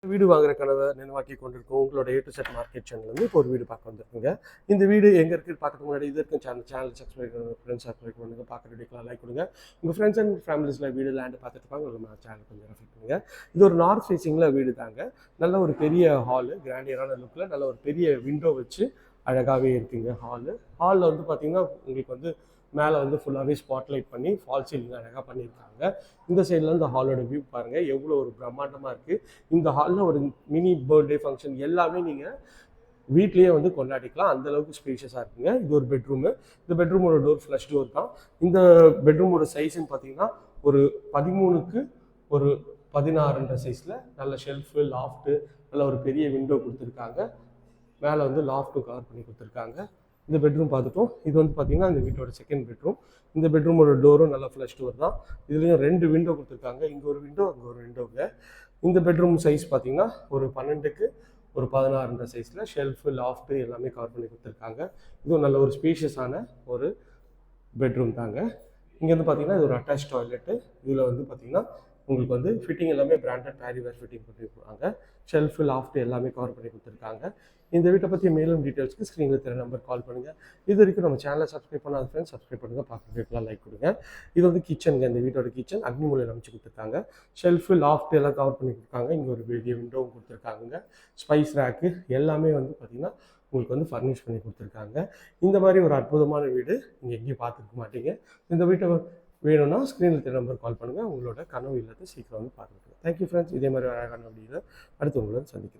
வீடு வாங்குற கனவை நினைவாக்கி கொண்டிருக்கோம் உங்களோட A to Z market channel வந்து இப்போ ஒரு வீடு பார்க்க வந்திருக்குங்க. இந்த வீடு எங்கே இருக்குது பார்க்கறதுக்கு முன்னாடி இது இருக்கும் சேனல் சப்ஸ்கிரைப் பண்ணுங்க, ஃப்ரெண்ட்ஸ் சப்ஸ்கிரைப் பண்ணுங்க, பார்க்குற வீடியோக்கெலாம் லைக் கொடுங்க. உங்கள் ஃப்ரெண்ட்ஸ் அண்ட் ஃபேமிலிஸில் வீடு லேண்டு பார்த்துட்டு இருப்பாங்க, உங்களுக்கு சேனல் கொஞ்சம் ரெஃபர் பண்ணுங்க. இது ஒரு நார்த் ஃபேஸிங்கில் வீடு தாங்க. நல்ல ஒரு பெரிய ஹாலு, கிராண்டியரான லுக்கில் நல்ல ஒரு பெரிய விண்டோ வச்சு அழகாகவே இருக்குங்க. ஹாலில் வந்து பார்த்தீங்கன்னா உங்களுக்கு வந்து மேலே வந்து ஃபுல்லாகவே ஸ்பாட்லைட் பண்ணி ஃபால் சீலிங் அழகாக பண்ணியிருக்காங்க. இந்த சைடில் இந்த ஹாலோட வியூ பாருங்கள் எவ்வளோ ஒரு பிரம்மாண்டமாக இருக்குது. இந்த ஹாலில் ஒரு மினி பர்த்டே ஃபங்க்ஷன் எல்லாமே நீங்கள் வீட்லேயே வந்து கொண்டாடிக்கலாம், அந்தளவுக்கு ஸ்பேஷியஸாக இருக்குங்க. இது ஒரு பெட்ரூமு. இந்த பெட்ரூமோட டோர் ஃப்ளஷ் டோர் தான். இந்த பெட்ரூமோட சைஸ்ன்னு பார்த்தீங்கன்னா ஒரு 13க்கு ஒரு 16ன்ற சைஸில் நல்ல ஷெல்ஃபு, லாஃப்ட்டு, நல்ல ஒரு பெரிய விண்டோ கொடுத்துருக்காங்க. மேலே வந்து லாஃப்ட்டும் கவர் பண்ணி கொடுத்துருக்காங்க. இந்த பெட்ரூம் பார்த்துட்டோம். இது வந்து பார்த்தீங்கன்னா இந்த வீட்டோட செகண்ட் பெட்ரூம். இந்த பெட்ரூமோட டோரும் நல்லா ஃப்ளஷ் டோர் தான். இதுலேயும் 2 விண்டோ கொடுத்துருக்காங்க, இங்கே ஒரு விண்டோ, அங்கே ஒரு விண்டோங்க. இந்த பெட்ரூம் சைஸ் பார்த்தீங்கன்னா ஒரு 12க்கு ஒரு 16ன்ற சைஸில் ஷெல்ஃபு, லாஃப்ட்டு எல்லாமே கவர் பண்ணி கொடுத்துருக்காங்க. இதுவும் நல்ல ஒரு ஸ்பேஷியஸான ஒரு பெட்ரூம் தாங்க. இங்கேருந்து பார்த்தீங்கன்னா இது ஒரு அட்டாச் டாய்லெட்டு. இதில் வந்து பார்த்தீங்கன்னா உங்களுக்கு வந்து ஃபிட்டிங் எல்லாமே பிராண்டட் பேரிவேர் ஃபிட்டிங் பண்ணியிருக்காங்க. ஷெல்ஃபு, லாஃப்ட்டு எல்லாமே கவர் பண்ணி கொடுத்துருக்காங்க. இந்த வீட்டை பற்றி மேலும் டீட்டெயில்ஸ்க்கு ஸ்க்ரீனில் தெரிய நம்பர் கால் பண்ணுங்கள். இது வரைக்கும் நம்ம சேனலை சப்ஸ்கிரைப் பண்ணாத ஃப்ரெண்ட்ஸ் சப்ஸ்கிரைப் பண்ணுங்கள், பார்க்குறதுக்குலாம் லைக் கொடுங்க. இது வந்து கிச்சனுங்க. இந்த வீட்டோட கிச்சன் அக்னி மூலையில் அமைச்சு கொடுத்துருக்காங்க. ஷெல்ஃபு, லாஃப்ட்டு எல்லாம் கவர் பண்ணி கொடுத்துருக்காங்க. இங்கே ஒரு பெரிய விண்டோவும் கொடுத்துருக்காங்க. ஸ்பைஸ் ரேக்கு எல்லாமே வந்து பார்த்திங்கன்னா உங்களுக்கு வந்து ஃபர்னிஷ் பண்ணி கொடுத்துருக்காங்க. இந்த மாதிரி ஒரு அற்புதமான வீடு நீங்கள் எங்கேயும் பார்த்துருக்க மாட்டீங்க. இந்த வீட்டை வேணும்னா ஸ்க்ரீனில் தெரிய நம்பர் கால் பண்ணுங்கள். உங்களோட கனவு இல்லத்தை சீக்கிரம் வந்து பார்த்துருக்கோம். Thank you friends. இதே மாதிரி அழகான வீடியோவில் அடுத்து உங்களுடன் சந்திக்கிறேன்.